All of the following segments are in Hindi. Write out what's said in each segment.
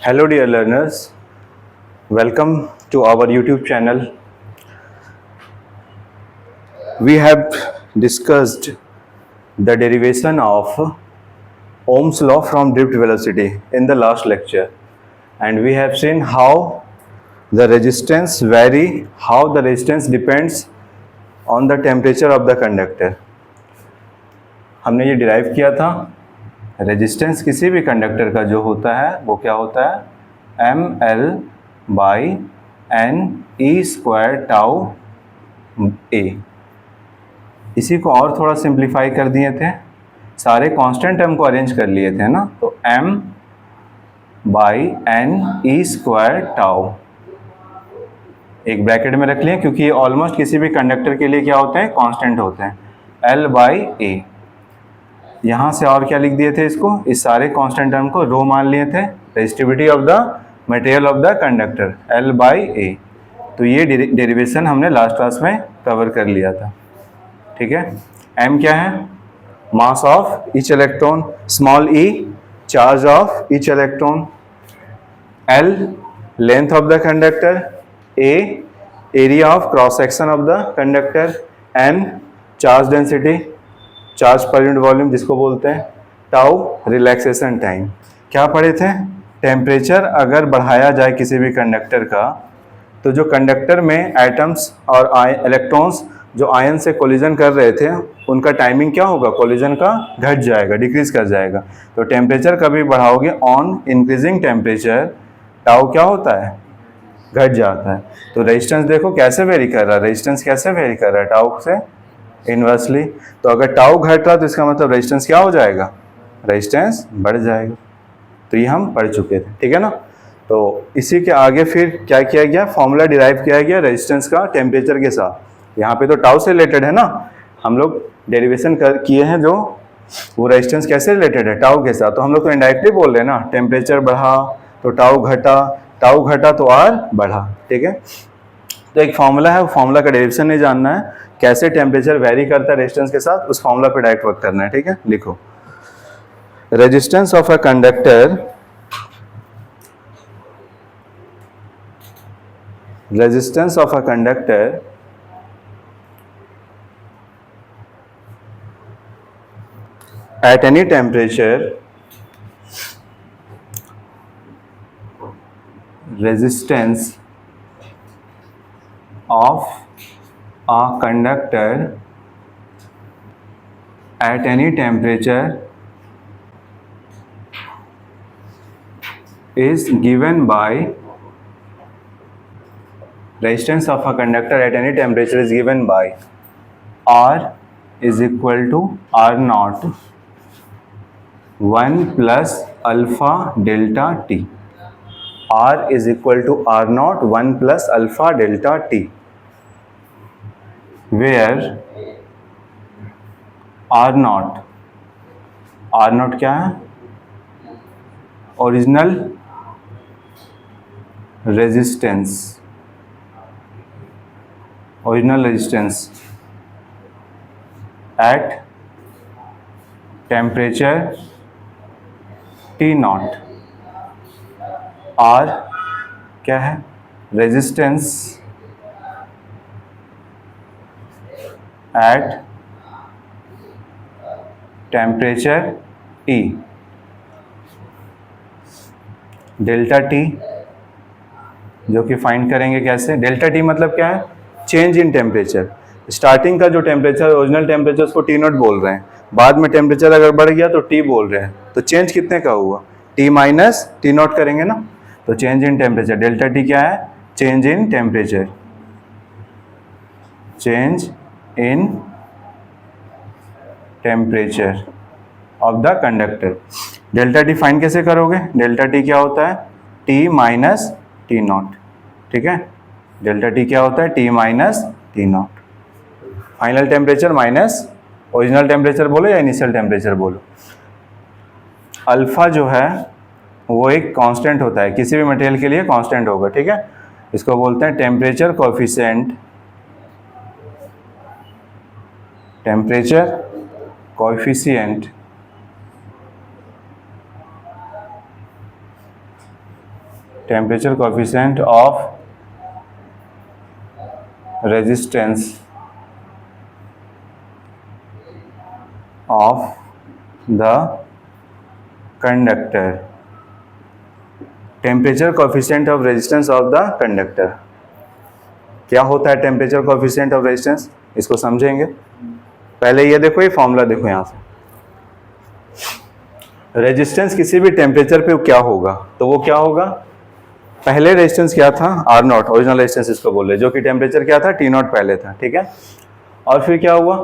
Hello dear learners, welcome to our YouTube channel. We have discussed the derivation of Ohm's law from drift velocity in the last lecture, and we have seen how the resistance depends on the temperature of the conductor. हमने ये डिराइव किया था रेजिस्टेंस किसी भी कंडक्टर का जो होता है वो क्या होता है ml/n e² τ a। इसी को और थोड़ा सिंप्लीफाई कर दिए थे, सारे कांस्टेंट टर्म को अरेंज कर लिए थे ना, तो m/n e² τ एक ब्रैकेट में रख लिए क्योंकि ये ऑलमोस्ट किसी भी कंडक्टर के लिए क्या होते हैं, कांस्टेंट होते हैं, L/a। यहाँ से और क्या लिख दिए थे इसको, इस सारे कांस्टेंट टर्म को रो मान लिए थे, resistivity of the material of the conductor L/a। तो ये डेरिवेशन हमने लास्ट क्लास में कवर कर लिया था, ठीक है। m क्या है, mass of each electron, small e charge of each electron, L length of the conductor, a area of cross section of the conductor, n charge density, charge per unit volume जिसको बोलते हैं, टाउ रिलैक्सेशन टाइम। क्या पढ़े थे, टेम्परेचर अगर बढ़ाया जाए किसी भी कंडक्टर का तो जो कंडक्टर में एटम्स और इलेक्ट्रॉन्स जो आयन से कोलिजन कर रहे थे उनका टाइमिंग क्या होगा, कोलिजन का घट जाएगा, डिक्रीज कर जाएगा। तो टेम्परेचर कभी बढ़ाओगे ऑन इंक्रीजिंग टेम्परेचर टाउ क्या होता है, घट जाता है। तो रेजिस्टेंस देखो कैसे वेरी कर रहा है, रेजिस्टेंस कैसे वेरी कर रहा है, टाउ से इनवर्सली। तो अगर टाउ घट रहा तो इसका मतलब रेजिस्टेंस क्या हो जाएगा, रेजिस्टेंस बढ़ जाएगा। तो ये हम पढ़ चुके थे, ठीक है ना। तो इसी के आगे फिर क्या किया गया, फॉर्मूला डिराइव किया गया रेजिस्टेंस का टेम्परेचर के साथ। यहाँ पे तो टाउ से रिलेटेड है ना, हम लोग डेरिवेशन किए हैं जो वो रेजिस्टेंस कैसे रिलेटेड है, टाउ के साथ। तो हम लोग तो इनडायरेक्टली बोल रहे हैं ना, टेम्परेचर बढ़ा तो टाउ घटा तो आर बढ़ा, ठीक है। तो एक फॉर्मूला है, फॉर्मूला का डेरिवेशन नहीं जानना है, कैसे टेम्परेचर वेरी करता है रेजिस्टेंस के साथ, उस फॉर्मूला पे डायरेक्ट वर्क करना है, ठीक है। लिखो, resistance of a conductor, resistance of a conductor at any temperature, resistance of a conductor at any temperature is given by, resistance of a conductor at any temperature is given by R is equal to R naught 1 plus alpha delta T। R is equal to R naught 1 plus alpha delta T, where R naught क्या है, original resistance at temperature T naught। R क्या है, resistance at temperature T, delta T जो कि फाइंड करेंगे कैसे, डेल्टा T मतलब क्या है, चेंज इन टेम्परेचर। स्टार्टिंग का जो टेम्परेचर, ओरिजिनल टेम्परेचर, उसको T नॉट बोल रहे हैं, बाद में टेम्परेचर अगर बढ़ गया तो T बोल रहे हैं, तो चेंज कितने का हुआ, T माइनस T नॉट करेंगे ना। तो change in temperature, delta T क्या है, change in temperature, change in temperature of the conductor. Delta T find कैसे करोगे, डेल्टा T क्या होता है, T माइनस T नॉट, ठीक है। डेल्टा T क्या होता है, T minus T not, final temperature minus original temperature बोलो या इनिशियल टेम्परेचर बोलो। अल्फा जो है वो एक कांस्टेंट होता है, किसी भी मटेरियल के लिए कांस्टेंट होगा, ठीक है। इसको बोलते हैं temperature coefficient, temperature coefficient temperature coefficient of resistance of the conductor, temperature coefficient of resistance of the conductor. क्या होता है टेम्परेचर कोफिशिएंट ऑफ रेजिस्टेंस, इसको समझेंगे। पहले ये देखो, ये फॉर्मूला देखो यहां से, रेजिस्टेंस किसी भी टेम्परेचर पे क्या होगा, तो वो क्या होगा, पहले रेजिस्टेंस क्या था आर नॉट, ओरिजिनल रेजिस्टेंस इसको बोल रहे, जो कि टेम्परेचर क्या था टी नॉट पहले था, ठीक है। और फिर क्या हुआ,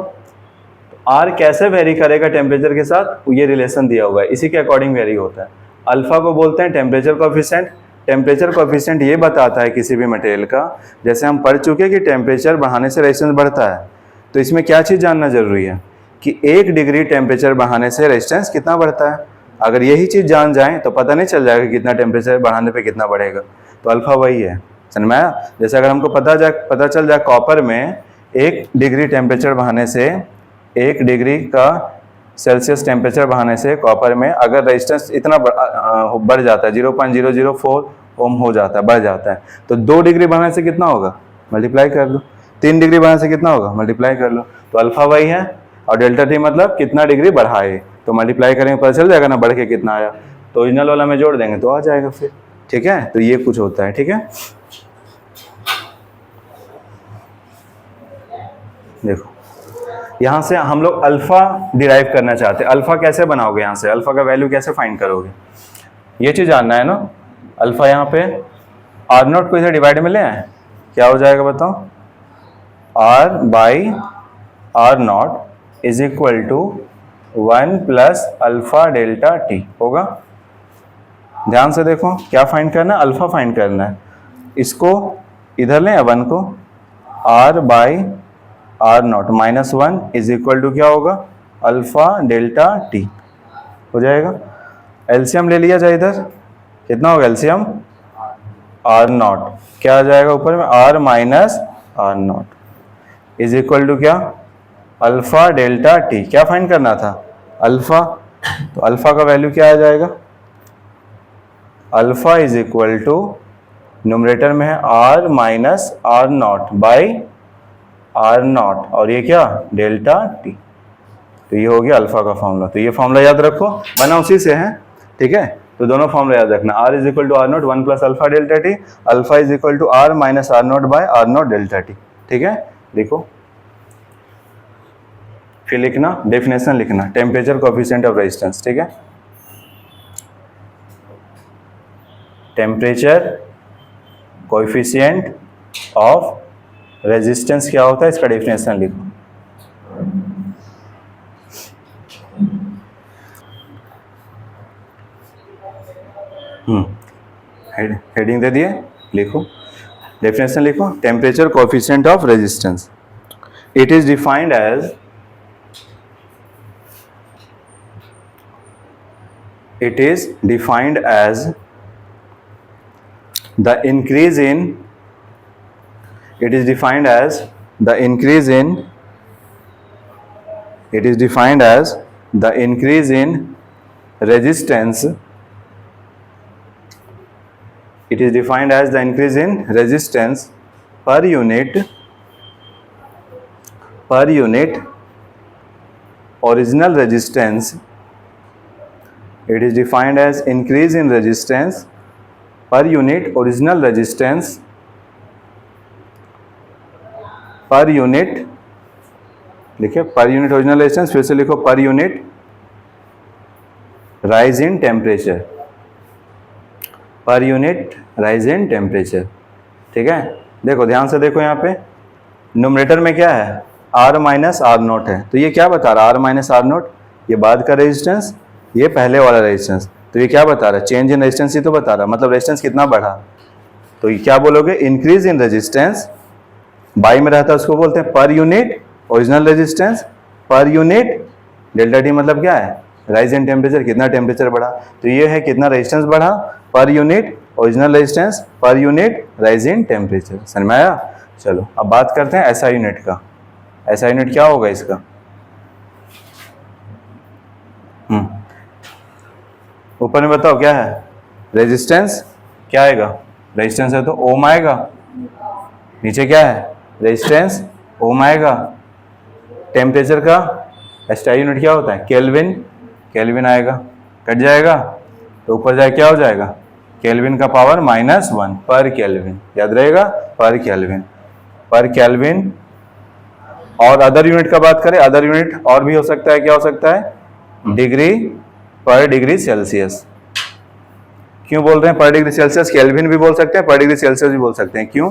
आर कैसे वेरी करेगा टेम्परेचर के साथ, ये रिलेशन दिया हुआ है, इसी के अकॉर्डिंग वेरी होता है। अल्फा को बोलते हैं टेम्परेचर कोफिशिएंट। टेम्परेचर कोफिशिएंट ये बताता है किसी भी मटेरियल का, जैसे हम पढ़ चुके कि टेम्परेचर बढ़ाने से रेजिस्टेंस बढ़ता है, तो इसमें क्या चीज़ जानना जरूरी है कि 1 डिग्री टेम्परेचर बढ़ाने से रेजिस्टेंस कितना बढ़ता है। अगर यही चीज़ जान जाए तो पता नहीं चल जाएगा कितना टेम्परेचर बढ़ाने पे कितना बढ़ेगा, तो अल्फा वही है, समझ में आया। जैसे अगर हमको पता चल जाए कॉपर में 1 डिग्री टेम्परेचर बढ़ाने से, 1 डिग्री का सेल्सियस टेम्परेचर बढ़ाने से कॉपर में अगर रेजिस्टेंस इतना बढ़ जाता है 0.004 ओम हो जाता है, बढ़ जाता है, तो 2 डिग्री बढ़ाने से कितना होगा, मल्टीप्लाई कर लो। 3 डिग्री बढ़ाने से कितना होगा, मल्टीप्लाई कर लो। तो अल्फा वही है, और डेल्टा टी मतलब कितना डिग्री बढ़ाए, तो मल्टीप्लाई करेंगे पता चल जाएगा ना बढ़ के कितना आया, तो ओरिजिनल वाला में जोड़ देंगे तो आ जाएगा फिर, ठीक है। तो ये कुछ होता है, ठीक है। देखो यहाँ से हम लोग अल्फा डिराइव करना चाहते हैं। अल्फा कैसे बनाओगे, यहाँ से अल्फा का वैल्यू कैसे फाइंड करोगे, ये चीज जानना है ना। अल्फा यहाँ पे आर नॉट को इधर डिवाइड में ले आए, क्या हो जाएगा बताओ, R by R naught is equal to 1 plus alpha delta T होगा। ध्यान से देखो क्या फाइंड करना है, अल्फा फाइंड करना है। इसको इधर लें 1 को, R by R naught minus 1 is equal to क्या होगा, अल्फा डेल्टा टी हो जाएगा। एलसीएम ले लिया जाए इधर, कितना होगा एलसीएम, आर नॉट क्या आ जाएगा ऊपर में, R minus R naught is equal to क्या, अल्फा डेल्टा टी। क्या फाइंड करना था, अल्फा, तो अल्फा का वैल्यू क्या आ जाएगा, alpha is equal to numerator में है R minus R naught by R naught, और ये क्या डेल्टा टी। तो ये हो गया अल्फा का फॉर्मूला। तो ये फॉर्मूला याद रखो, बना उसी से है, ठीक है। तो दोनों फॉर्मूला याद रखना, R is equal to R naught 1 plus alpha delta T, alpha is equal to R minus R naught by R naught delta T, ठीक है। देखो फिर लिखना, डेफिनेशन लिखना, टेम्परेचर कोफिशिएंट ऑफ रेजिस्टेंस, ठीक है। टेम्परेचर कोफिशिएंट ऑफ रेजिस्टेंस क्या होता है, इसका डेफिनेशन लिखो। हेडिंग दे दिए, लिखो डेफिनेशन लिखो, temperature coefficient of resistance, it is defined as, it is defined as the increase in, it is defined as the increase in, it is defined as the increase in resistance, it is defined as the increase in resistance per unit original resistance, it is defined as increase in resistance per unit original resistance per unit, लिखे पर यूनिट ओरिजिनल रेजिस्टेंस, फिर से लिखो per unit rise in temperature, per unit rise in temperature, ठीक है। देखो ध्यान से देखो, यहाँ पे न्यूमरेटर में क्या है, आर माइनस आर नॉट है, तो ये क्या बता रहा है, आर माइनस आर नॉट, ये बाद का रेजिस्टेंस, ये पहले वाला रेजिस्टेंस, तो ये क्या बता रहा है, चेंज इन रेजिस्टेंस ही तो बता रहा है, मतलब रेजिस्टेंस कितना बढ़ा। तो ये क्या बोलोगे, इंक्रीज इन रेजिस्टेंस, बाई में रहता है उसको बोलते हैं per unit original resistance, per unit delta T मतलब क्या है, राइज इन टेम्परेचर, कितना टेम्परेचर बढ़ा, तो ये है कितना रेजिस्टेंस बढ़ा, per unit original resistance per unit rise in temperature, समझ में आया। चलो अब बात करते हैं एसआई यूनिट का। एसआई यूनिट क्या होगा इसका, ऊपर में बताओ क्या है, रेजिस्टेंस क्या आएगा, रेजिस्टेंस है तो ओम आएगा, नीचे क्या है रेजिस्टेंस, ओम आएगा। टेम्परेचर का एसआई यूनिट क्या होता है, केल्विन, केल्विन आएगा, कट जाएगा तो ऊपर जाए क्या हो जाएगा, केल्विन का पावर -1 पर केल्विन, याद रहेगा पर केल्विन, पर केल्विन। और अदर यूनिट का बात करें, अदर यूनिट और भी हो सकता है, क्या हो सकता है, डिग्री पर डिग्री सेल्सियस। क्यों बोल रहे हैं पर डिग्री सेल्सियस, केल्विन भी बोल सकते हैं, पर डिग्री सेल्सियस भी बोल सकते हैं, क्यों,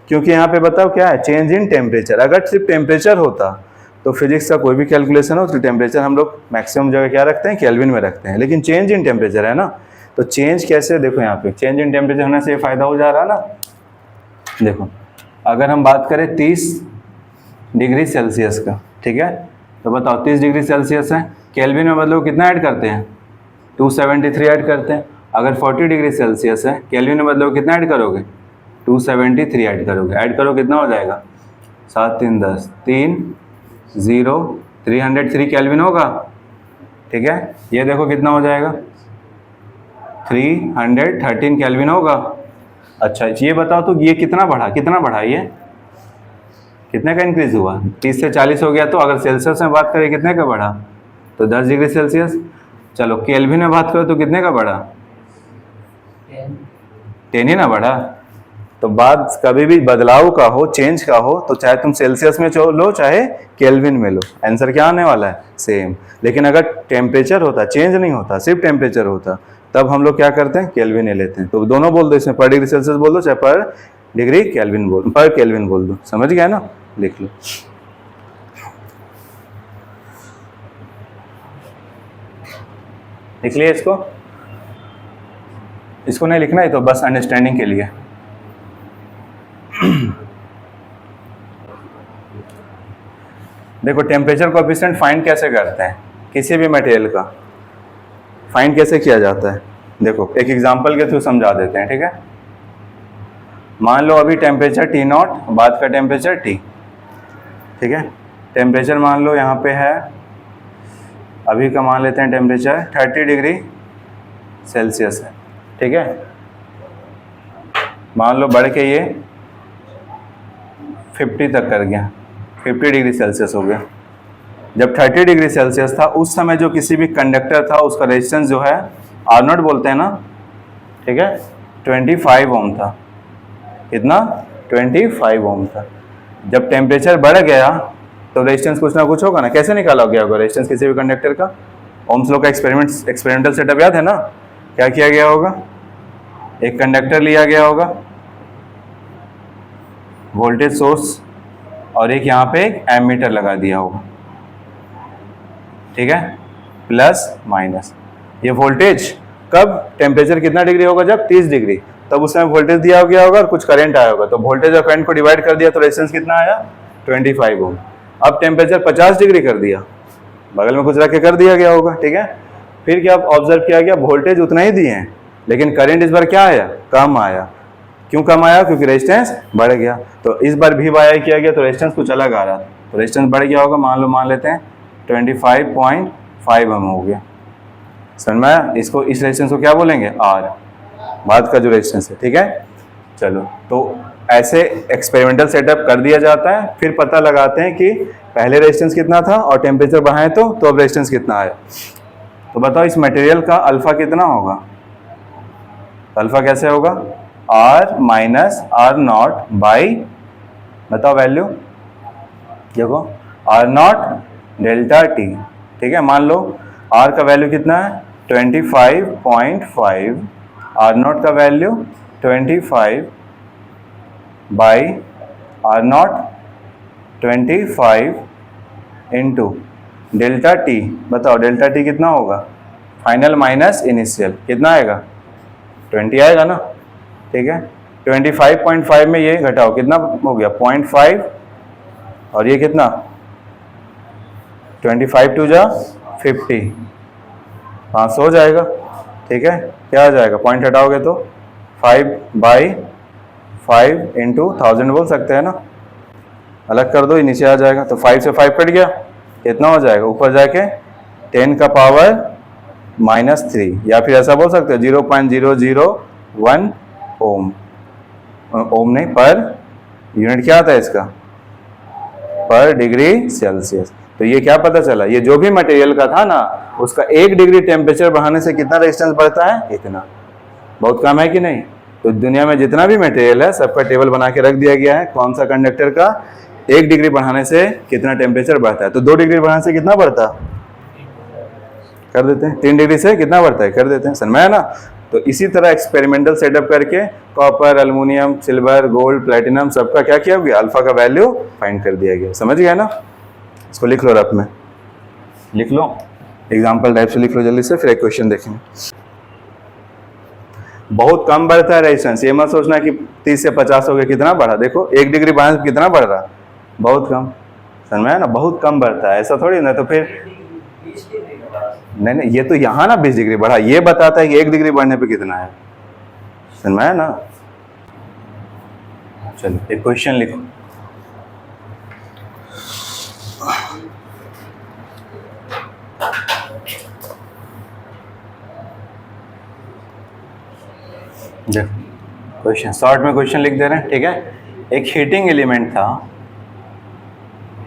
क्योंकि यहाँ पे बताओ क्या है, चेंज इन टेम्परेचर। अगर सिर्फ टेम्परेचर होता तो फिजिक्स का कोई भी कैलकुलेशन हो तो टेम्परेचर हम लोग मैक्सिमम जगह क्या रखते हैं, केल्विन में रखते हैं, लेकिन चेंज इन टेम्परेचर है ना, तो चेंज कैसे, देखो यहाँ पे चेंज इन टेम्परेचर होने से ये फायदा हो जा रहा है ना। देखो अगर हम बात करें 30 डिग्री सेल्सियस का, ठीक है, तो बताओ 30 डिग्री सेल्सियस है, केल्विन में मतलब कितना ऐड करते हैं, 273 ऐड करते हैं। अगर 40 डिग्री सेल्सियस है, केल्विन में मतलब कितना ऐड करोगे, 273 ऐड करोगे, ऐड करो कितना हो जाएगा, 7 3 10 3 0 303 केल्विन होगा, ठीक है। ये देखो कितना हो जाएगा, 313 केल्विन होगा। अच्छा ये बताओ तो ये कितना बढ़ा, कितना बढ़ा, ये कितने का इंक्रीज हुआ, 30 से 40 हो गया, तो अगर सेल्सियस में बात करें कितने का बढ़ा, तो 10 डिग्री सेल्सियस। चलो केल्विन में बात करो तो कितने का बढ़ा, 10 ही ना बढ़ा। तो बात कभी भी बदलाव का हो, चेंज का हो, तो चाहे तुम सेल्सियस में लो चाहे केल्विन में लो, आंसर क्या आने वाला है, सेम। लेकिन अगर टेम्परेचर होता, चेंज नहीं होता, सिर्फ टेम्परेचर होता, तब हम लोग क्या करते हैं, केल्विन ले लेते हैं। तो दोनों बोल दो इसमें, पर डिग्री सेल्सियस बोल दो चाहे पर डिग्री केल्विन बोल, पर केल्विन बोल दो, समझ गया ना, लिख लो। लिख लिया इसको, इसको नहीं लिखना है तो बस अंडरस्टैंडिंग के लिए। देखो टेम्परेचर कोएफिशिएंट फाइंड कैसे करते हैं, किसी भी मटेरियल का फाइंड कैसे किया जाता है, देखो एक एग्जांपल के थ्रू समझा देते हैं, ठीक है। मान लो अभी टेम्परेचर T0, बाद का टेम्परेचर T, ठीक है। टेम्परेचर मान लो यहाँ पे है, अभी का मान लेते हैं टेम्परेचर 30 डिग्री सेल्सियस है, ठीक है। मान लो बढ़ के ये 50 तक कर गया, 50 डिग्री सेल्सियस हो गया। जब 30 डिग्री सेल्सियस था उस समय जो किसी भी कंडक्टर था उसका रेजिस्टेंस जो है R0 बोलते हैं ना, ठीक है, 25 ओम था। कितना, 25 ओम था। जब टेम्परेचर बढ़ गया तो रेजिस्टेंस कुछ ना कुछ होगा ना, कैसे निकाला गया होगा रेजिस्टेंस किसी भी कंडक्टर का, ओम्स लॉ का एक्सपेरिमेंटल सेटअप याद है ना, क्या किया गया होगा, एक कंडक्टर लिया गया होगा, वोल्टेज सोर्स और एक यहाँ पे एक एमीटर लगा दिया होगा, ठीक है, प्लस माइनस। ये वोल्टेज कब, टेम्परेचर कितना डिग्री होगा, जब 30 डिग्री, तब उस समय वोल्टेज दिया गया होगा और कुछ करंट आया होगा, तो वोल्टेज और करंट को डिवाइड कर दिया तो रेजिस्टेंस कितना आया, 25 ओम। अब टेम्परेचर 50 डिग्री कर दिया, बगल में कुछ रख के कर दिया गया होगा, ठीक है। फिर क्या ऑब्जर्व किया गया, वोल्टेज उतना ही दिए हैं लेकिन करंट इस बार क्या आया, कम आया। क्यों कम आया, क्योंकि रेजिस्टेंस बढ़ गया। तो इस बार भी वाई किया गया तो रेजिस्टेंस कुछ अलग आ रहा था, तो रेजिस्टेंस बढ़ गया होगा, मान लेते हैं 25.5 ओम हो गया, समझ में आया। इसको, इस रेजिस्टेंस को क्या बोलेंगे, आर, बाद का जो रेजिस्टेंस है, ठीक है। चलो तो ऐसे एक्सपेरिमेंटल सेटअप कर दिया जाता है, फिर पता लगाते हैं कि पहले रेजिस्टेंस कितना था और टेम्परेचर बढ़ाएं तो अब रेजिस्टेंस कितना आया। तो बताओ इस मटेरियल का अल्फा कितना होगा, अल्फा कैसे होगा, R माइनस R0 बाई, बताओ वैल्यू, देखो R0 डेल्टा T, ठीक है। मान लो R का वैल्यू कितना है 25.5, R0 का value 25 by R0 25 into delta T, बताओ डेल्टा T कितना होगा, फाइनल माइनस इनिशियल कितना आएगा, 20 आएगा ना, ठीक है। 25.5 में ये घटाओ कितना हो गया, 0.5, और ये कितना 25 टू जा 50, 500 हो जाएगा, ठीक है। क्या आ जाएगा, पॉइंट हटाओगे तो 5/5 इंटू 1000 बोल सकते हैं ना, अलग कर दो, ये नीचे आ जाएगा, तो 5 से 5 कट गया, कितना हो जाएगा, ऊपर जाके 10 का पावर -3, या फिर ऐसा बोल सकते हो 1 ओम, ओम नहीं, पर यूनिट क्या आता है इसका, पर डिग्री सेल्सियस। तो ये क्या पता चला, ये जो भी मटेरियल का था ना, उसका 1 डिग्री टेम्परेचर बढ़ाने से कितना रेजिस्टेंस बढ़ता है, इतना। बहुत कम है कि नहीं। तो दुनिया में जितना भी मटेरियल है सबका टेबल बना के रख दिया गया है, कौन सा कंडक्टर का 1 डिग्री बढ़ाने से कितना टेम्परेचर बढ़ता है। तो 2 डिग्री बढ़ाने से कितना बढ़ता, कर देते हैं। 3 डिग्री से कितना बढ़ता है, कर देते हैं, समझ में है ना। तो इसी तरह एक्सपेरिमेंटल सेटअप करके copper, aluminium, silver, gold, platinum सबका क्या किया गया, अल्फा का वैल्यू फाइंड कर दिया गया। समझ गया ना। इसको लिख लो, रफ में लिख लो, एग्जाम्पल टाइप से लिख लो जल्दी से, फिर एक क्वेश्चन देखेंगे। बहुत कम बढ़ता है रेजिस्टेंस, ये मत सोचना कि 30 से 50 हो गया, कितना बढ़ा, देखो 1 डिग्री बढ़ाने से कितना बढ़ रहा, बहुत कम, समझ में है ना, बहुत कम बढ़ता है, ऐसा थोड़ी ना। तो फिर नहीं, ये तो यहाँ ना 20 डिग्री बढ़ा, ये बताता है कि 1 डिग्री बढ़ने पे कितना है, समझ में है ना। चलो एक क्वेश्चन लिखो। क्वेश्चन शॉर्ट में क्वेश्चन लिख दे रहे हैं, ठीक है। एक हीटिंग एलिमेंट था,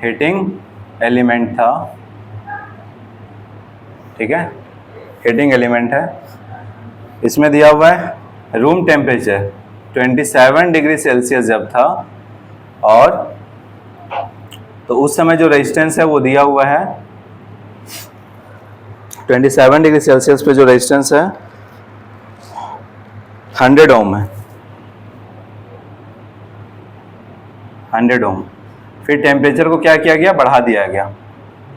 हीटिंग एलिमेंट था, ठीक है, हीटिंग एलिमेंट है। इसमें दिया हुआ है रूम टेम्परेचर 27 डिग्री सेल्सियस जब था, और तो उस समय जो रेजिस्टेंस है वो दिया हुआ है 27 डिग्री सेल्सियस पे जो रेजिस्टेंस है 100 ओम है, 100 ओम। फिर टेम्परेचर को क्या किया गया, बढ़ा दिया गया,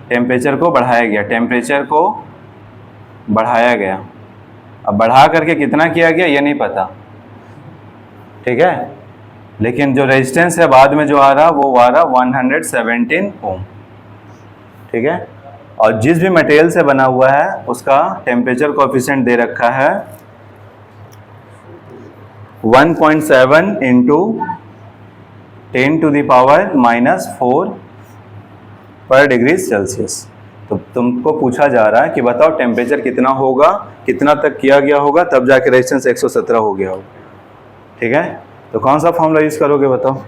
टेम्परेचर को बढ़ाया गया, टेम्परेचर को बढ़ाया गया। अब बढ़ा करके कितना किया गया ये नहीं पता, ठीक है, लेकिन जो रेजिस्टेंस है बाद में जो आ रहा वो आ रहा 117 ओम, ठीक है। और जिस भी मटेरियल से बना हुआ है उसका टेम्परेचर कोएफिशिएंट दे रखा है 1.7 इंटू 10 टू द पावर -4 पर डिग्री सेल्सियस। तो तुमको पूछा जा रहा है कि बताओ टेम्परेचर कितना होगा, कितना तक किया गया होगा, तब जाके रेजिस्टेंस 117 हो गया होगा, ठीक है। तो कौन सा फॉर्मूला यूज करोगे बताओ,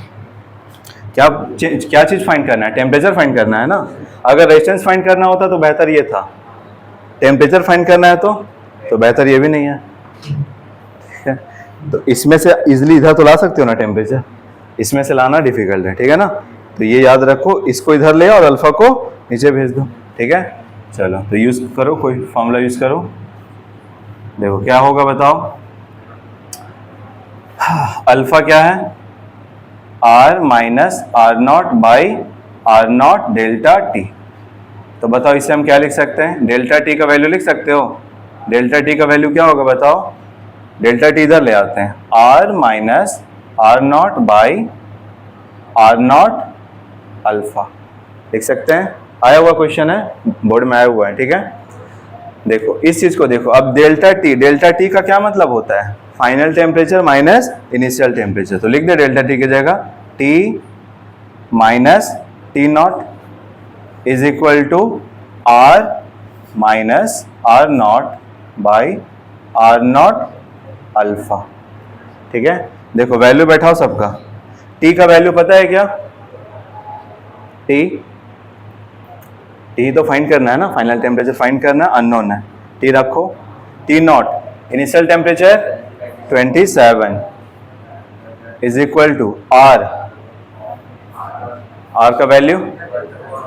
क्या चीज फाइंड करना है, टेम्परेचर फाइंड करना है ना। अगर रेजिस्टेंस फाइंड करना होता तो बेहतर ये था, टेम्परेचर फाइंड करना है तो बेहतर ये भी नहीं है, ठीक है। तो इसमें से इजिली इधर तो ला सकते हो ना टेम्परेचर, इसमें से लाना डिफिकल्ट है, ठीक है ना। तो ये याद रखो, इसको इधर ले और अल्फा को नीचे भेज दो, ठीक है। चलो तो यूज करो, कोई फॉर्मूला यूज करो, देखो क्या होगा बताओ। अल्फा क्या है, R minus R0 by R0 delta T. तो बताओ इससे हम क्या लिख सकते हैं, डेल्टा टी का वैल्यू लिख सकते हो। डेल्टा टी का वैल्यू क्या होगा बताओ, डेल्टा टी इधर ले आते हैं, R minus R0 by R0 alpha लिख सकते हैं। आया हुआ क्वेश्चन है, बोर्ड में आया हुआ है, ठीक है। देखो इस चीज को देखो, अब डेल्टा टी का क्या मतलब होता है, final temperature minus initial temperature. तो लिख दे डेल्टा टी की जगह T minus T0 is equal to R minus R0 by R0 alpha, ठीक है। देखो वैल्यू बैठाओ सबका, T का वैल्यू पता है क्या, T तो फाइंड करना है ना, फाइनल टेम्परेचर फाइंड करना, अननोन है, T रखो। T0 initial temperature 27 is equal to R का value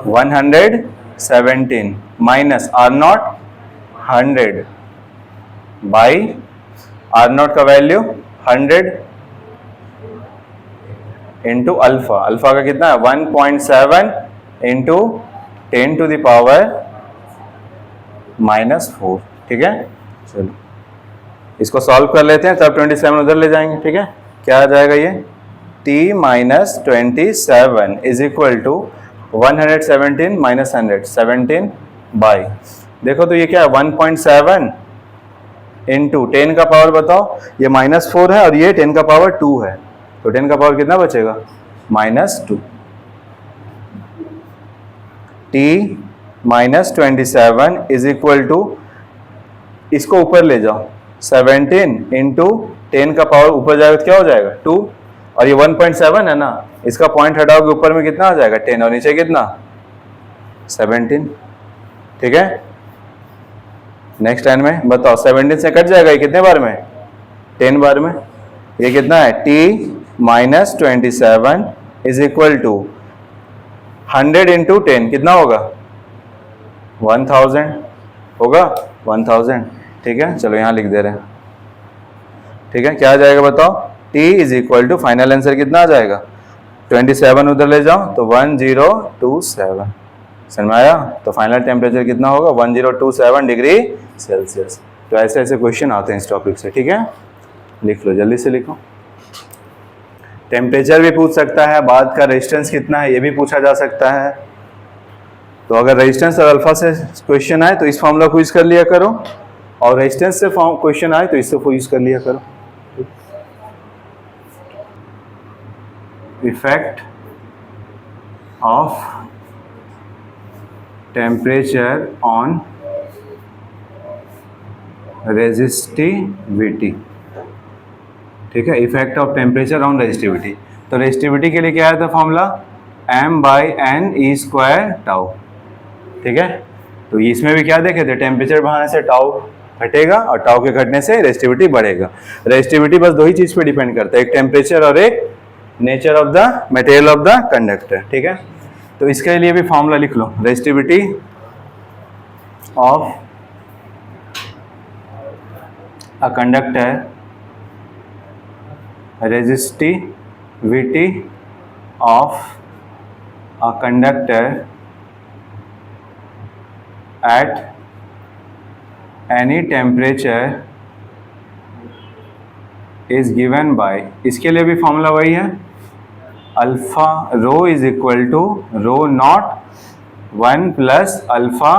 117 minus R0 100 by R0 का वैल्यू 100 इंटू अल्फा, अल्फा का कितना है 1.7 इंटू 10 टू द पावर -4, ठीक है। चलो इसको सॉल्व कर लेते हैं, तब 27 उधर ले जाएंगे, ठीक है। क्या आ जाएगा ये, T minus 27 is equal to 117 minus 100 17 by, देखो तो ये क्या है 1.7 इंटू 10 का पावर बताओ, ये -4 है और ये 10 का पावर 2 है, तो 10 का पावर कितना बचेगा -2। T minus 27 is equal to, इसको ऊपर ले जाओ 17 इंटू 10 का पावर ऊपर जाएगा तो क्या हो जाएगा 2, और ये 1.7 है ना, इसका पॉइंट हटाओगे ऊपर में कितना आ जाएगा 10, और नीचे कितना 17। ठीक है, नेक्स्ट लाइन में बताओ 17 से कट जाएगा ये कितने बार में 10 बार में। ये कितना है t minus 27 is equal to 100 into 10 कितना होगा 1000 होगा 1000। ठीक है, चलो यहाँ लिख दे रहे हैं। ठीक है, क्या आ जाएगा बताओ t is equal to final answer कितना आ जाएगा 27 उधर ले जाओ तो 1027। समझ में आया? तो फाइनल टेम्परेचर कितना होगा 1027 डिग्री सेल्सियस। तो ऐसे ऐसे क्वेश्चन आते हैं इस टॉपिक से। ठीक है, लिख लो, जल्दी से लिखो। टेम्परेचर भी पूछ सकता है, बाद का रेजिस्टेंस कितना है ये भी पूछा जा सकता है। तो अगर रेजिस्टेंस और अल्फा से क्वेश्चन आए तो इस फॉर्मूला को यूज कर लिया करो, और रेजिस्टेंस से क्वेश्चन आए तो इससे यूज कर लिया करो। Effect of temperature on resistivity. ठीक है, effect of temperature on resistivity. तो रेजिस्टिविटी के लिए क्या आया था फॉर्मूला m/n E²τ। ठीक है, तो इसमें भी क्या देखे थे टेम्परेचर बढ़ाने से टाउ घटेगा और टाउ के घटने से रेजिस्टिविटी बढ़ेगा। रेजिस्टिविटी बस दो ही चीज पे डिपेंड करता है, एक टेम्परेचर और एक nature of the material of the conductor. ठीक है, तो इसके लिए भी फॉर्मूला लिख लो, resistivity of a conductor, resistivity of a conductor at any temperature is given by, इसके लिए भी फॉर्मूला वही है, alpha rho is equal to rho naught 1 plus alpha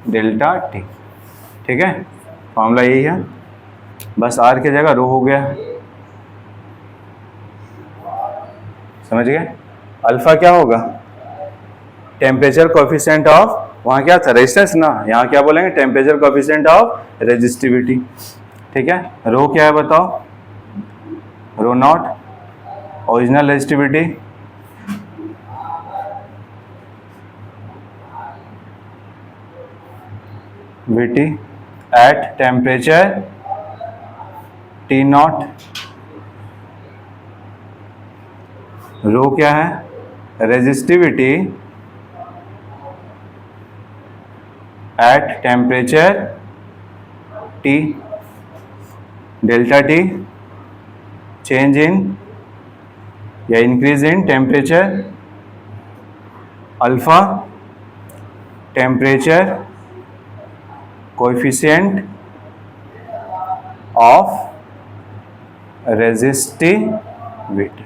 delta T. ठीक है, फॉर्मूला यही है, बस आर की जगह रो हो गया। समझ गए? अल्फा क्या होगा टेम्परेचर कोएफिशिएंट ऑफ, वहाँ क्या था रेजिस्टेंस ना, यहाँ क्या बोलेंगे टेम्परेचर कोएफिशिएंट ऑफ रेजिस्टिविटी। ठीक है, रो क्या है बताओ, रो नॉट ओरिजिनल रेजिस्टिविटी, वीटी at temperature T nought. Rho क्या है resistivity at temperature T, delta T change in या increase in temperature, alpha temperature coefficient of resistivity.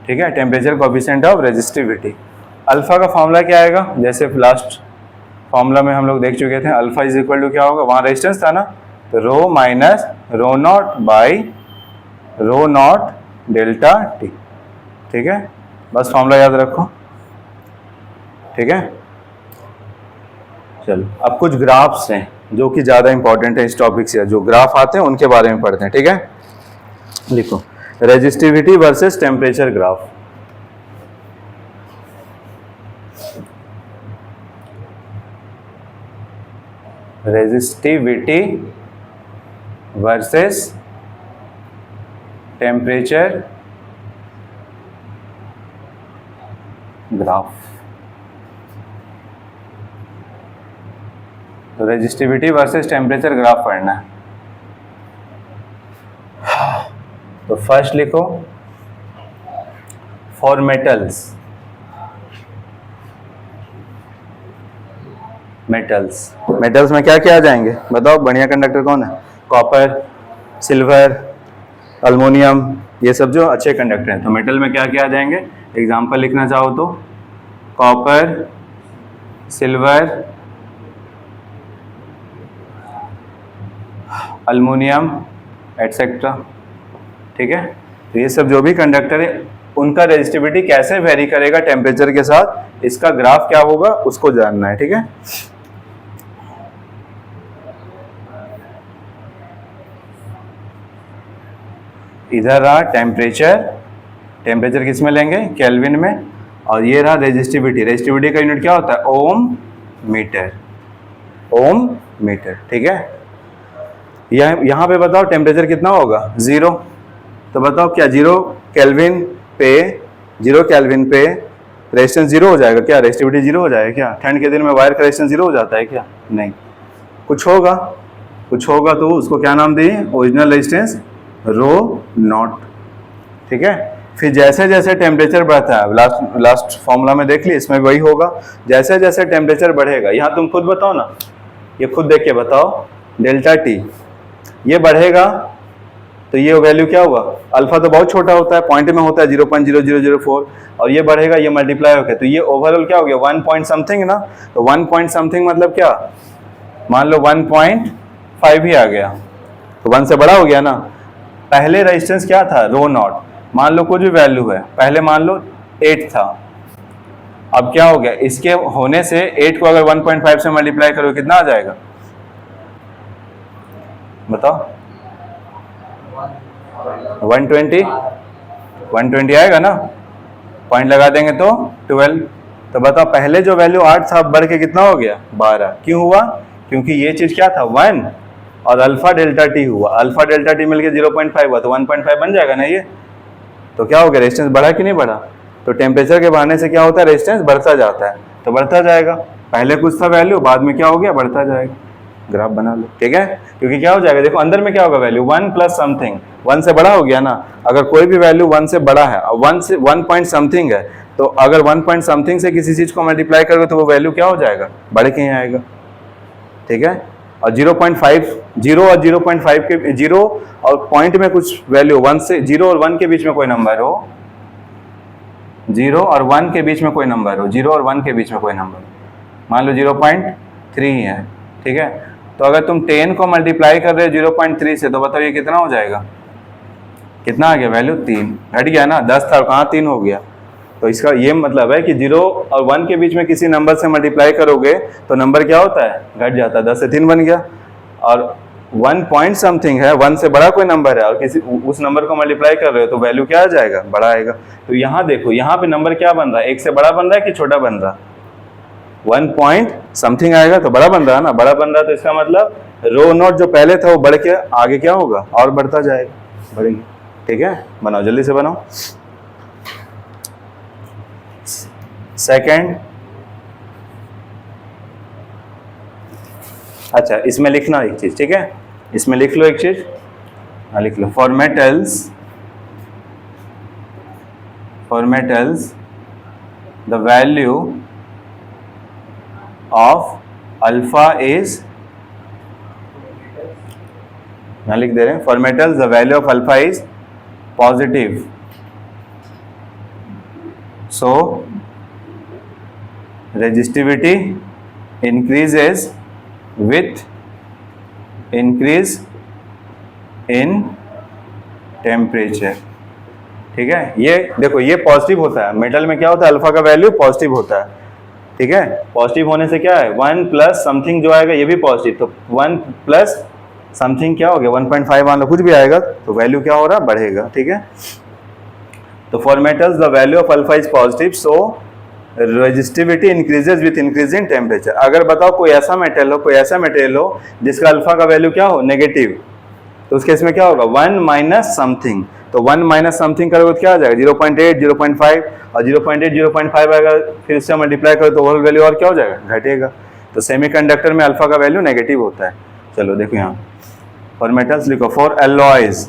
ठीक है, temperature coefficient of resistivity. Alpha का फॉर्मूला क्या आएगा, जैसे लास्ट फॉर्मूला में हम लोग देख चुके थे, अल्फा इज इक्वल टू क्या होगा, वहाँ रेजिस्टेंस था ना, तो rho minus rho nought by rho nought delta T. ठीक है, बस फॉर्मूला याद रखो। ठीक है, चलो अब कुछ ग्राफ्स हैं जो कि ज़्यादा इंपॉर्टेंट है इस टॉपिक से, जो ग्राफ आते हैं उनके बारे में पढ़ते हैं। ठीक है, लिखो resistivity versus temperature graph. Resistivity versus temperature graph. तो रेजिस्टिविटी वर्सेस टेम्परेचर ग्राफ पढ़ना है। तो फर्स्ट लिखो फॉर मेटल्स, मेटल्स में क्या क्या आ जाएंगे बताओ, बढ़िया कंडक्टर कौन है, कॉपर, सिल्वर, अल्मोनियम, ये सब जो अच्छे कंडक्टर हैं। तो मेटल में क्या क्या आ जाएंगे, एग्जांपल लिखना चाहो तो कॉपर, सिल्वर, अल्मोनियम एटसेट्रा। ठीक है, तो ये सब जो भी कंडक्टर है उनका रेजिस्टिविटी कैसे वेरी करेगा टेम्परेचर के साथ, इसका ग्राफ क्या होगा उसको जानना है। ठीक है, इधर रहा टेम्परेचर, टेम्परेचर किस में लेंगे, केल्विन में, और ये रहा रेजिस्टिविटी, रेजिस्टिविटी का यूनिट क्या होता है, ओम मीटर, ओम मीटर, ठीक है। यहाँ पे बताओ टेम्परेचर कितना होगा, 0, तो बताओ क्या 0 केल्विन पे रेजिस्टेंस 0 हो जाएगा क्या, रेजिस्टिविटी 0 हो जाएगा क्या, ठंड के दिन में वायर का रेजिस्टेंस 0 हो जाता है क्या, नहीं, कुछ होगा तो उसको क्या नाम दिए, ओरिजिनल रेजिस्टेंस रो नॉट, ठीक है। फिर जैसे जैसे टेम्परेचर बढ़ता है, लास्ट फॉर्मूला में देख ली, इसमें वही होगा, जैसे जैसे टेम्परेचर बढ़ेगा, यहाँ तुम खुद बताओ ना, ये खुद देख के बताओ, डेल्टा टी ये बढ़ेगा तो ये वैल्यू क्या होगा, अल्फा तो बहुत छोटा होता है, पॉइंट में होता है 0.0004, और ये बढ़ेगा, ये मल्टीप्लाई होकर, तो ये ओवरऑल क्या हो गया, 1 पॉइंट समथिंग ना, तो 1 पॉइंट समथिंग मतलब क्या, मान लो 1.5 ही आ गया, तो 1 से बड़ा हो गया ना। पहले रेजिस्टेंस क्या था, रो नॉट, मान लो कुछ भी वैल्यू है, पहले मान लो 8 था, अब क्या हो गया, इसके होने से 8 को अगर 1.5 से मल्टीप्लाई करो कितना आ जाएगा, बताओ, 120 आएगा ना, पॉइंट लगा देंगे तो 12, तो बताओ पहले जो वैल्यू 8 था, बढ़ के कितना हो गया, 12, क्यों हुआ, क्योंकि ये चीज क्या था 1 और अल्फा डेल्टा टी हुआ, अल्फा डेल्टा टी मिलकर 0.5 हुआ, तो 1.5 बन जाएगा ना ये, तो क्या हो गया, रेजिस्टेंस बढ़ा कि नहीं बढ़ा, तो टेम्परेचर के बढ़ने से क्या होता है, रेजिस्टेंस बढ़ता जाता है, तो बढ़ता जाएगा, पहले कुछ था वैल्यू, बाद में क्या हो गया, बढ़ता जाएगा, ग्राफ बना लो, ठीक है, क्योंकि क्या हो जाएगा, देखो अंदर में क्या होगा वैल्यू, 1 प्लस समथिंग, 1 से बड़ा हो गया ना, अगर कोई भी वैल्यू 1 से बड़ा है, 1 पॉइंट समथिंग है, तो अगर 1 पॉइंट समथिंग से किसी चीज को मल्टीप्लाई करोगे तो वो वैल्यू क्या हो जाएगा, बढ़ के ही आएगा, ठीक है। और 0.5 0 और 0.5 के 0 और पॉइंट में कुछ वैल्यू 1 से 0 और 1 के बीच में कोई नंबर हो, 0 और 1 के बीच में कोई नंबर हो, 0 और 1 के बीच में कोई नंबर, मान लो 0.3 ही है, ठीक है, तो अगर तुम 10 को मल्टीप्लाई कर रहे हो 0.3 से, तो बताओ ये कितना हो जाएगा, कितना आ गया वैल्यू, 3, घट गया ना, 10 था कहाँ 3 हो गया, तो इसका ये मतलब है कि 0 और 1 के बीच में किसी नंबर से मल्टीप्लाई करोगे तो नंबर क्या होता है, घट जाता है, 10 से 3 बन गया, और 1 पॉइंट समथिंग है, 1 से बड़ा कोई नंबर है और किसी उस नंबर को मल्टीप्लाई कर रहे हो तो वैल्यू क्या आ जाएगा, बड़ा आएगा। तो यहाँ देखो, यहाँ पे नंबर क्या बन रहा है, 1 से बड़ा बन रहा है कि छोटा बन रहा है, 1 पॉइंट समथिंग आएगा तो बड़ा बन रहा है ना, बड़ा बन रहा है, तो इसका मतलब रो नोट जो पहले था वो बढ़ के आगे क्या होगा, और बढ़ता जाएगा, बढ़ेगी, ठीक है। बनाओ, जल्दी से बनाओ। सेकंड, अच्छा इसमें लिखना एक चीज, ठीक है, इसमें लिख लो एक चीज, हाँ लिख लो, for metals the value of alpha is, यहां लिख दे रहे हैं, for metals the value of alpha is positive, so resistivity increases with increase in temperature, ठीक है। ये देखो, ये पॉजिटिव होता है, मेटल में क्या होता है, अल्फा का वैल्यू पॉजिटिव होता है, ठीक है, पॉजिटिव होने से क्या है, 1 प्लस समथिंग जो आएगा ये भी पॉजिटिव, तो 1 प्लस समथिंग क्या हो गया, 1.5 मान लो, कुछ भी आएगा तो वैल्यू क्या हो रहा है, बढ़ेगा, ठीक है। तो for metals the value of alpha is positive, so resistivity increases with increase in temperature. अगर बताओ कोई ऐसा मटेरियल हो जिसका अल्फा का वैल्यू क्या हो, नेगेटिव, तो उस केस में क्या होगा, 1 माइनस समथिंग, तो 1 माइनस समथिंग करोगे तो क्या आ जाएगा, 0.8 0.5, और 0.8 0.5 आएगा, फिर इससे मल्टीप्लाई करो तो ओवरऑल वैल्यू और क्या हो जाएगा, घटेगा। तो सेमीकंडक्टर में अल्फा का वैल्यू नेगेटिव होता है। चलो देखो यहाँ फॉर मेटल्स लिखो, फॉर एलॉयज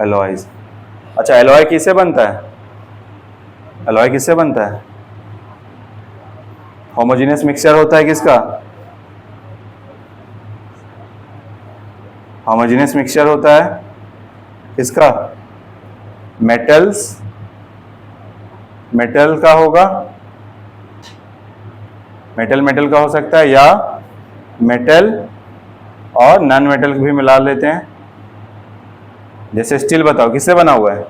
एलॉयज, अच्छा एलॉय किससे बनता है, एलॉय किससे बनता है, होमोजेनियस मिक्सचर होता है किसका, होमोजेनियस मिक्सचर होता है किसका, मेटल का होगा, मेटल का हो सकता है, या मेटल और नॉन मेटल भी मिला लेते हैं। जैसे स्टील बताओ किससे बना हुआ है,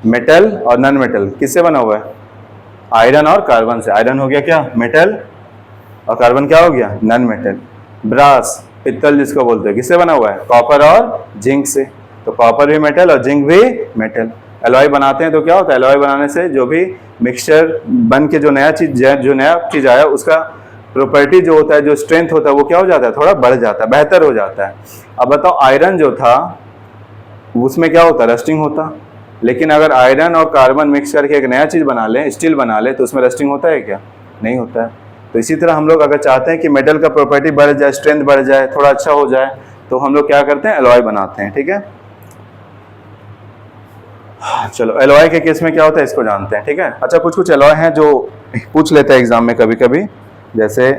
मेटल और नॉन मेटल किससे बना हुआ है, आयरन और कार्बन से। आयरन हो गया क्या, मेटल, और कार्बन क्या हो गया, नॉन मेटल। ब्रास, पित्तल जिसको बोलते हैं, किससे बना हुआ है, कॉपर और जिंक से। तो कॉपर भी मेटल और जिंक भी मेटल। एलॉय बनाते हैं तो क्या होता है, एलॉय बनाने से जो भी मिक्सचर बन के जो नया चीज आया उसका प्रॉपर्टी जो होता है, जो स्ट्रेंथ होता है, वो क्या हो जाता है, थोड़ा बढ़ जाता है, बेहतर हो जाता है। अब बताओ आयरन जो था उसमें क्या होता, रस्टिंग होता। लेकिन अगर आयरन और कार्बन मिक्स करके एक नया चीज बना ले, स्टील बना ले, तो उसमें रस्टिंग होता है क्या, नहीं होता है। तो इसी तरह हम लोग अगर चाहते हैं कि मेटल का प्रॉपर्टी बढ़ जाए, स्ट्रेंथ बढ़ जाए, थोड़ा अच्छा हो जाए, तो हम लोग क्या करते हैं, एलॉय बनाते हैं। ठीक है, चलो एलॉय के केस में क्या होता है इसको जानते हैं। ठीक है, अच्छा कुछ कुछ एलॉय हैं जो पूछ लेते हैं एग्जाम में कभी कभी, जैसे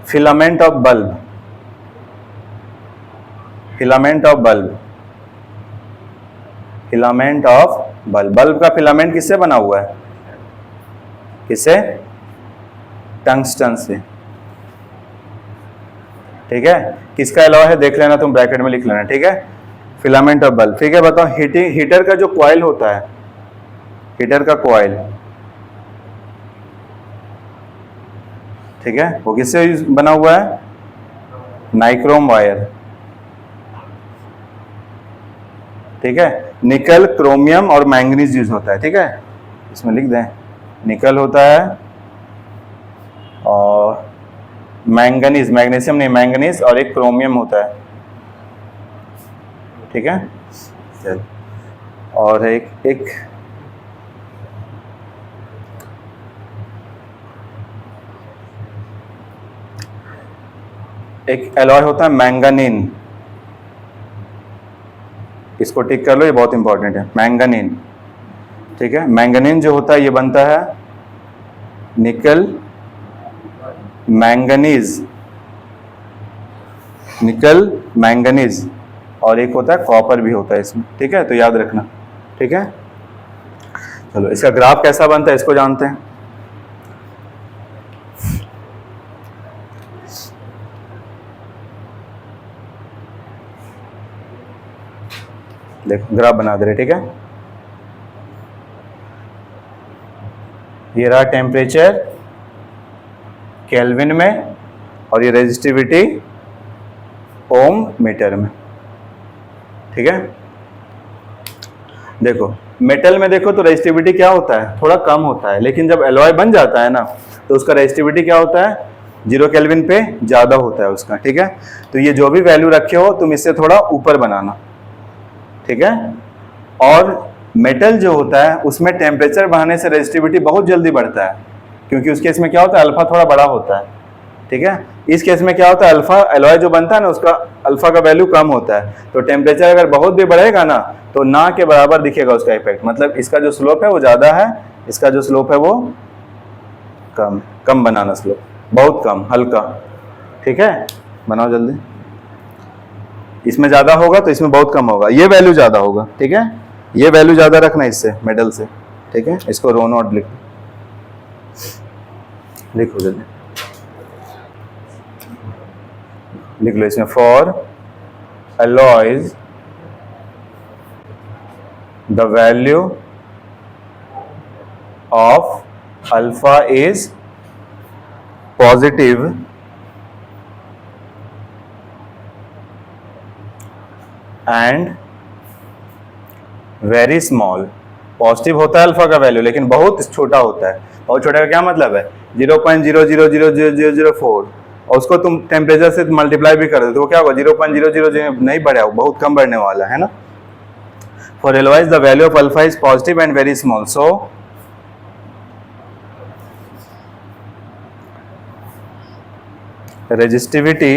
filament of bulb, filament of bulb, filament of bulb. Bulb का फिलामेंट किससे बना हुआ है, किससे, टंगस्टन से। ठीक है, किसका एलॉय है देख लेना तुम, ब्रैकेट में लिख लेना। ठीक है, फिलामेंट ऑफ बल्ब। ठीक है, बताओ हीटर का जो कॉइल होता है, हीटर का कॉइल, ठीक है, वो किससे बना हुआ है, नाइक्रोम वायर। ठीक है, निकल, क्रोमियम और मैंगनीज यूज होता है। ठीक है, इसमें लिख दें, निकल होता है और मैंगनीज, मैग्नीशियम नहीं, मैंगनीज, और एक क्रोमियम होता है। ठीक है, चल, और एक एलॉय होता है मैंगनीन। इसको टिक कर लो, ये बहुत इंपॉर्टेंट है, मैंगनीन। ठीक है, मैंगनीन जो होता है ये बनता है निकल, मैंगनीज, निकल, मैंगनीज, और एक होता है कॉपर भी होता है इसमें। ठीक है, तो याद रखना। ठीक है, चलो इसका ग्राफ कैसा बनता है इसको जानते हैं। देखो ग्राफ बना दे रहे। ठीक है, ये रहा टेम्परेचर केल्विन में, और ये रेजिस्टिविटी ओम मीटर में। ठीक है, देखो मेटल में देखो तो रेजिस्टिविटी क्या होता है, थोड़ा कम होता है, लेकिन जब एलॉय बन जाता है ना तो उसका रेजिस्टिविटी क्या होता है, 0 केल्विन पे ज्यादा होता है उसका। ठीक है, तो ये जो भी वैल्यू रखे हो तुम इससे थोड़ा ऊपर बनाना। ठीक है, और मेटल जो होता है उसमें टेम्परेचर बढ़ाने से रेजिस्टिविटी बहुत जल्दी बढ़ता है, क्योंकि उस केस में क्या होता है, अल्फा थोड़ा बड़ा होता है। ठीक है, इस केस में क्या होता है, अल्फा एलॉय जो बनता है ना उसका अल्फा का वैल्यू कम होता है, तो टेम्परेचर अगर बहुत भी बढ़ेगा ना तो ना के बराबर दिखेगा उसका इफेक्ट। मतलब इसका जो स्लोप है वो ज्यादा है, इसका जो स्लोप है वो कम। कम बनाना स्लोप, बहुत कम, हल्का। ठीक है, बनाओ जल्दी। इसमें ज्यादा होगा तो इसमें बहुत कम होगा, ये वैल्यू ज्यादा होगा। ठीक है, ये वैल्यू ज्यादा रखना इससे, मेटल से। ठीक है, इसको रो नॉट लिखो जल्दी, लिख लो इसमें, for alloys the value of alpha is positive and very small। Positive होता है अल्फा का वैल्यू, लेकिन बहुत छोटा होता है। बहुत छोटा का क्या मतलब है, 0.000004, और उसको तुम टेम्परेचर से मल्टीप्लाई भी कर दो तो वो क्या होगा, 0.00 नहीं बढ़ा, बहुत कम बढ़ने वाला है ना। For alloys the value of alpha is positive and very small, so resistivity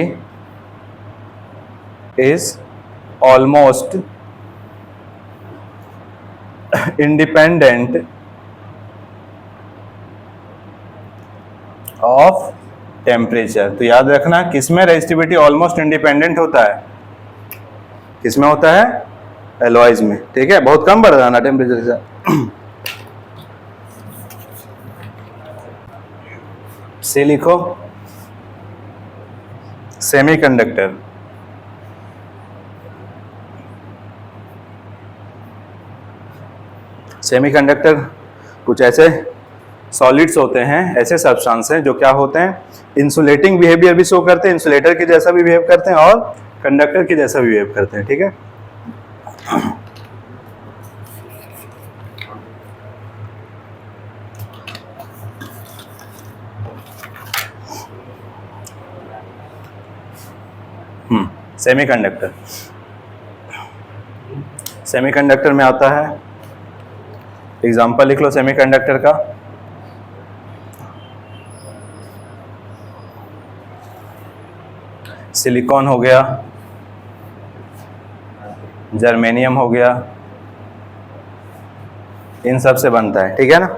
is almost independent of temperature। तो याद रखना किसमें रेजिस्टिविटी ऑलमोस्ट इंडिपेंडेंट होता है, किसमें होता है, एलॉयज में। ठीक है, बहुत कम बढ़ जाना टेम्परेचर से। से लिखो सेमीकंडक्टर। सेमीकंडक्टर कुछ ऐसे सॉलिड्स होते हैं, ऐसे सब्सटेंस हैं जो क्या होते हैं, इंसुलेटिंग बिहेवियर भी शो करते हैं, इंसुलेटर के जैसा भी बिहेव करते हैं और कंडक्टर के जैसा भी बिहेव करते हैं। ठीक है, सेमीकंडक्टर। सेमीकंडक्टर में आता है, एग्जांपल लिख लो सेमीकंडक्टर का। सिलिकॉन हो गया, जर्मेनियम हो गया, इन सब से बनता है। ठीक है ना।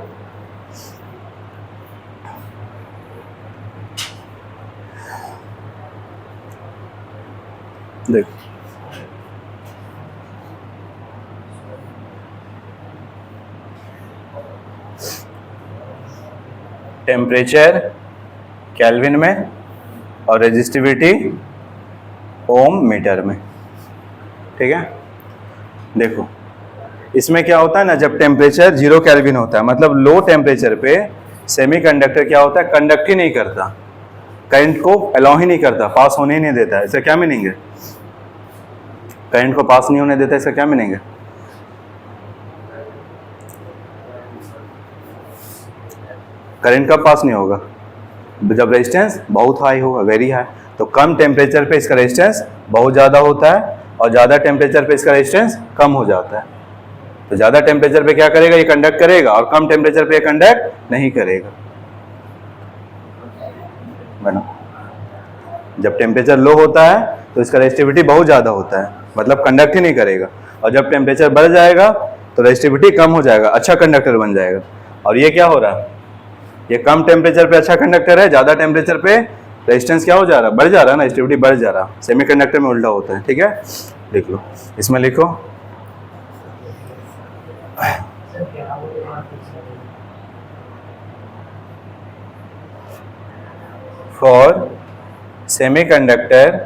देखो टेम्परेचर केल्विन में और रेजिस्टिविटी ओम मीटर में। ठीक है, देखो इसमें क्या होता है ना, जब टेम्परेचर 0 केल्विन होता है, मतलब लो टेम्परेचर पे सेमीकंडक्टर क्या होता है, कंडक्ट ही नहीं करता, करंट को अलाउ ही नहीं करता, पास होने ही नहीं देता। इसका क्या मीनिंग है, करंट को पास नहीं होने देता, इसका क्या मीनिंग है, करंट कब पास नहीं होगा, जब रेजिस्टेंस बहुत हाई होगा, वेरी हाई। तो कम टेम्परेचर पे इसका रेजिस्टेंस बहुत ज़्यादा होता है और ज़्यादा टेम्परेचर पे इसका रेजिस्टेंस कम हो जाता है। तो ज़्यादा टेम्परेचर पे क्या करेगा, ये कंडक्ट करेगा, और कम टेम्परेचर पे कंडक्ट नहीं करेगा। बना, जब टेम्परेचर लो होता है तो इसका रेजिस्टिविटी बहुत ज़्यादा होता है, मतलब कंडक्ट ही नहीं करेगा, और जब टेम्परेचर बढ़ जाएगा तो रेजिस्टिविटी कम हो जाएगा, अच्छा कंडक्टर बन जाएगा। और ये क्या हो रहा है, ये कम टेम्परेचर पे अच्छा कंडक्टर है, ज़्यादा टेम्परेचर पे रेजिस्टेंस क्या हो जा रहा है, बढ़ जा रहा है ना, रेजिस्टिविटी बढ़ जा रहा है। सेमीकंडक्टर में उल्टा होता है। ठीक है, लिख लो, इसमें लिखो for semiconductor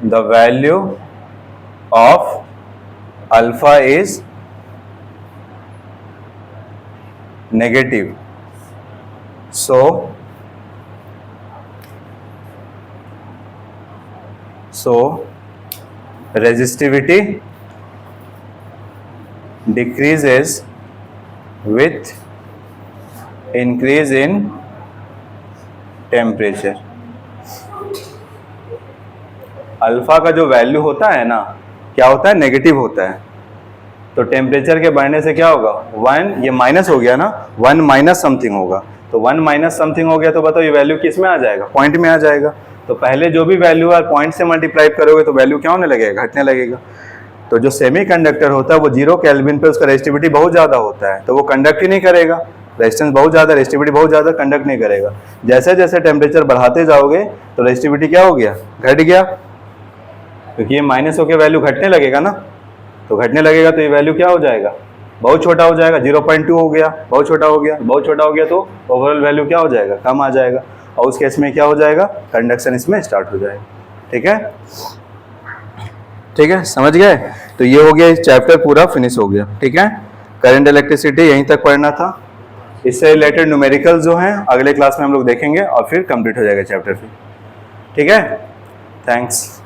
the value of alpha is negative, so resistivity decreases with increase in temperature। Alpha का जो वैल्यू होता है ना, क्या होता है, नेगेटिव होता है। तो टेम्परेचर के बढ़ने से क्या होगा, 1, ये माइनस हो गया ना, 1 माइनस समथिंग होगा, तो 1 माइनस समथिंग हो गया, तो बताओ ये वैल्यू किस में आ जाएगा, पॉइंट में आ जाएगा। तो पहले जो भी वैल्यू है पॉइंट से मल्टीप्लाई करोगे तो वैल्यू क्या होने लगेगा, घटने लगेगा। तो जो सेमीकंडक्टर होता है वो 0 केल्विन पे उसका रेजिस्टिविटी बहुत ज़्यादा होता है, तो वो कंडक्ट ही नहीं करेगा, रेजिस्टेंस बहुत ज़्यादा, रेजिस्टिविटी बहुत ज़्यादा, कंडक्ट नहीं करेगा। जैसे जैसे टेम्परेचर बढ़ाते जाओगे तो रेजिस्टिविटी क्या हो गया, घट गया, क्योंकि ये माइनस होकर वैल्यू घटने लगेगा ना, तो घटने लगेगा तो ये वैल्यू क्या हो जाएगा, बहुत छोटा हो जाएगा, 0.2 हो गया, बहुत छोटा हो गया, बहुत छोटा हो गया, तो ओवरऑल वैल्यू क्या हो जाएगा, कम आ जाएगा, और उस केस में क्या हो जाएगा, कंडक्शन इसमें स्टार्ट हो जाएगा। ठीक है, ठीक है, समझ गए। तो ये हो गया, इस चैप्टर पूरा फिनिश हो गया। ठीक है, करंट इलेक्ट्रिसिटी यहीं तक पढ़ना था। इससे रिलेटेड न्यूमेरिकल जो हैं अगले क्लास में हम लोग देखेंगे और फिर कंप्लीट हो जाएगा चैप्टर फिर। ठीक है, थैंक्स।